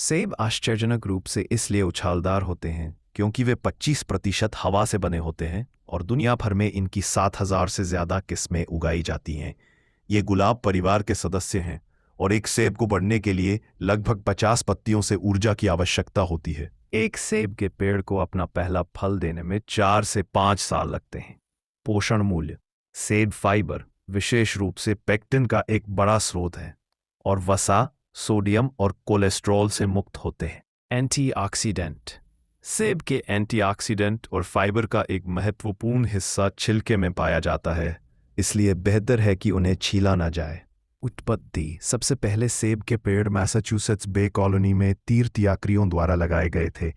सेब आश्चर्यजनक रूप से इसलिए उछालदार होते हैं क्योंकि वे 25% हवा से बने होते हैं और दुनिया भर में इनकी 7,000 से ज़्यादा किस्में उगाई जाती हैं। ये गुलाब परिवार के सदस्य हैं और एक सेब को बढ़ने के लिए लगभग 50 पत्तियों से ऊर्जा की आवश्यकता होती है। एक सेब के पेड़ को अपना पहला फल देने में 4 से 5 साल लगते हैं। पोषण मूल्य: सेब फाइबर, विशेष रूप से पेक्टिन का एक बड़ा स्रोत है और वसा, सोडियम और कोलेस्ट्रॉल से मुक्त होते हैं। एंटीऑक्सीडेंट: सेब के एंटीऑक्सीडेंट और फाइबर का एक महत्वपूर्ण हिस्सा छिलके में पाया जाता है, इसलिए बेहतर है कि उन्हें छीला न जाए। उत्पत्ति: सबसे पहले सेब के पेड़ मैसाचुसेट्स बे कॉलोनी में तीर्थयात्रियों द्वारा लगाए गए थे।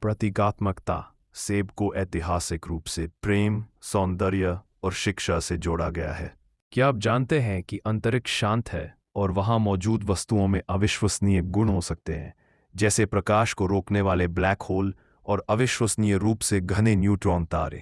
प्रतीकात्मकता: सेब को ऐतिहासिक रूप से प्रेम, सौंदर्य और शिक्षा से जोड़ा गया है। क्या आप जानते हैं कि अंतरिक्ष शांत है और वहां मौजूद वस्तुओं में अविश्वसनीय गुण हो सकते हैं, जैसे प्रकाश को रोकने वाले ब्लैक होल और अविश्वसनीय रूप से घने न्यूट्रॉन तारे।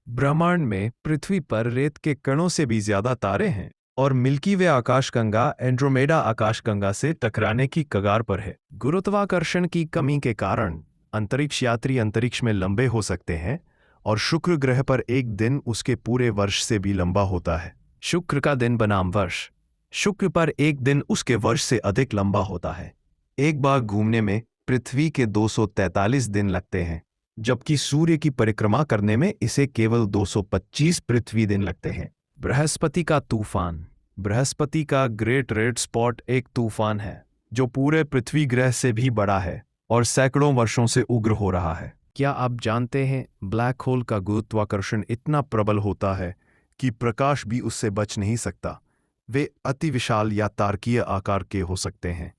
ब्रह्मांड में पृथ्वी पर रेत के कणों से भी ज्यादा तारे हैं और मिल्की वे आकाशगंगा एंड्रोमेडा आकाशगंगा से टकराने की कगार पर है। गुरुत्वाकर्षण की कमी के कारण अंतरिक्ष यात्री अंतरिक्ष में लंबे हो सकते हैं और शुक्र ग्रह पर एक दिन उसके पूरे वर्ष से भी लंबा होता है। शुक्र का दिन बनाम वर्ष: शुक्र पर एक दिन उसके वर्ष से अधिक लंबा होता है। एक बार घूमने में पृथ्वी के 243 दिन लगते हैं, जबकि सूर्य की परिक्रमा करने में इसे केवल 225 पृथ्वी दिन लगते हैं। बृहस्पति का तूफान: बृहस्पति का ग्रेट रेड स्पॉट एक तूफान है जो पूरे पृथ्वी ग्रह से भी बड़ा है और सैकड़ों वर्षों से उग्र हो रहा है। क्या आप जानते हैं ब्लैक होल का गुरुत्वाकर्षण इतना प्रबल होता है कि प्रकाश भी उससे बच नहीं सकता। वे अति विशाल या तारकीय आकार के हो सकते हैं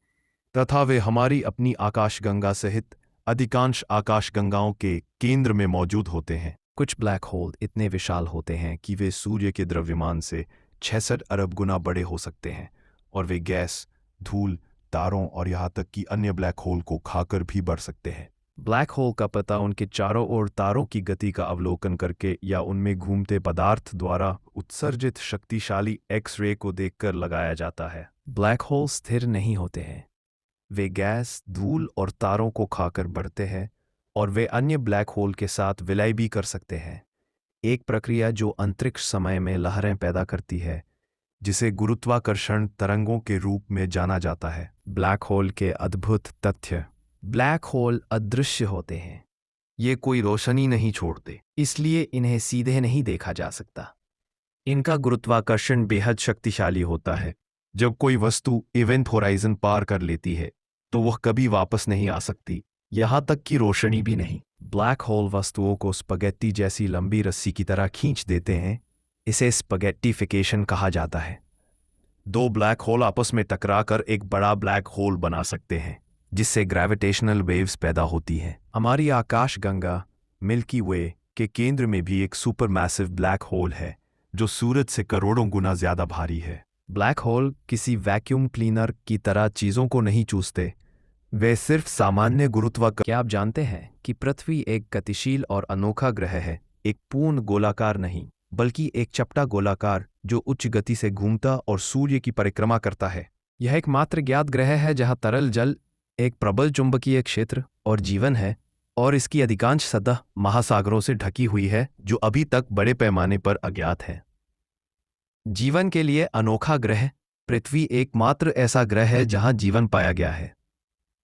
तथा वे हमारी अपनी आकाशगंगा सहित अधिकांश आकाशगंगाओं के केंद्र में मौजूद होते हैं। कुछ ब्लैक होल इतने विशाल होते हैं कि वे सूर्य के द्रव्यमान से 66 अरब गुना बड़े हो सकते हैं और वे गैस, धूल, तारों और यहाँ तक कि अन्य ब्लैक होल को खाकर भी बढ़ सकते हैं। ब्लैक होल का पता उनके चारों ओर तारों की गति का अवलोकन करके या उनमें घूमते पदार्थ द्वारा उत्सर्जित शक्तिशाली एक्स-रे को देखकर लगाया जाता है। ब्लैक होल स्थिर नहीं होते हैं, वे गैस, धूल और तारों को खाकर बढ़ते हैं और वे अन्य ब्लैक होल के साथ विलय भी कर सकते हैं, एक प्रक्रिया जो अंतरिक्ष समय में लहरें पैदा करती है, जिसे गुरुत्वाकर्षण तरंगों के रूप में जाना जाता है। ब्लैक होल के अद्भुत तथ्य: ब्लैक होल अदृश्य होते हैं, ये कोई रोशनी नहीं छोड़ते, इसलिए इन्हें सीधे नहीं देखा जा सकता। इनका गुरुत्वाकर्षण बेहद शक्तिशाली होता है। जब कोई वस्तु इवेंट होराइजन पार कर लेती है तो वह कभी वापस नहीं आ सकती, यहाँ तक कि रोशनी भी नहीं। ब्लैक होल वस्तुओं को स्पगेट्टी जैसी लंबी रस्सी की तरह खींच देते हैं, इसे स्पगेट्टिफिकेशन कहा जाता है। दो ब्लैक होल आपस में टकराकर एक बड़ा ब्लैक होल बना सकते हैं, जिससे ग्रेविटेशनल वेव्स पैदा होती हैं। हमारी आकाशगंगा मिल्की वे के केंद्र में भी एक सुपरमैसिव ब्लैक होल है जो सूरज से करोड़ों गुना ज्यादा भारी है। ब्लैक होल किसी वैक्यूम क्लीनर की तरह चीजों को नहीं चूसते, वे सिर्फ सामान्य गुरुत्वाकर्षण। क्या आप जानते हैं कि पृथ्वी एक गतिशील और अनोखा ग्रह है, एक पूर्ण गोलाकार नहीं बल्कि एक चपटा गोलाकार जो उच्च गति से घूमता और सूर्य की परिक्रमा करता है। यह एकमात्र ज्ञात ग्रह है जहां तरल जल, एक प्रबल चुंबकीय क्षेत्र और जीवन है, और इसकी अधिकांश सतह महासागरों से ढकी हुई है जो अभी तक बड़े पैमाने पर अज्ञात है। जीवन के लिए अनोखा ग्रह: पृथ्वी एकमात्र ऐसा ग्रह है जहां जीवन पाया गया है।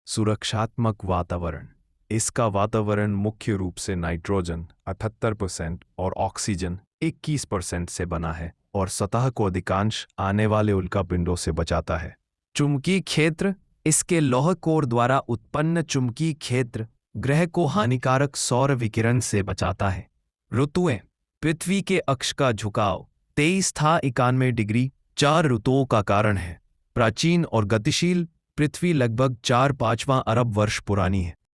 सुरक्षात्मक वातावरण: इसका वातावरण मुख्य रूप से नाइट्रोजन 78% और ऑक्सीजन 21% से बना है और सतह को अधिकांश आने वाले उल्कापिंडों से बचाता है। चुंबकीय क्षेत्र: इसके लौह कोर द्वारा उत्पन्न चुंबकीय क्षेत्र ग्रह को हानिकारक सौर विकिरण से बचाता है। ऋतुएं: पृथ्वी के अक्ष का झुकाव 23 था 91 डिग्री 4 ऋतुओं का कारण है। प्राचीन और गतिशील: पृथ्वी लगभग 4/5 अरब वर्ष पुरानी है।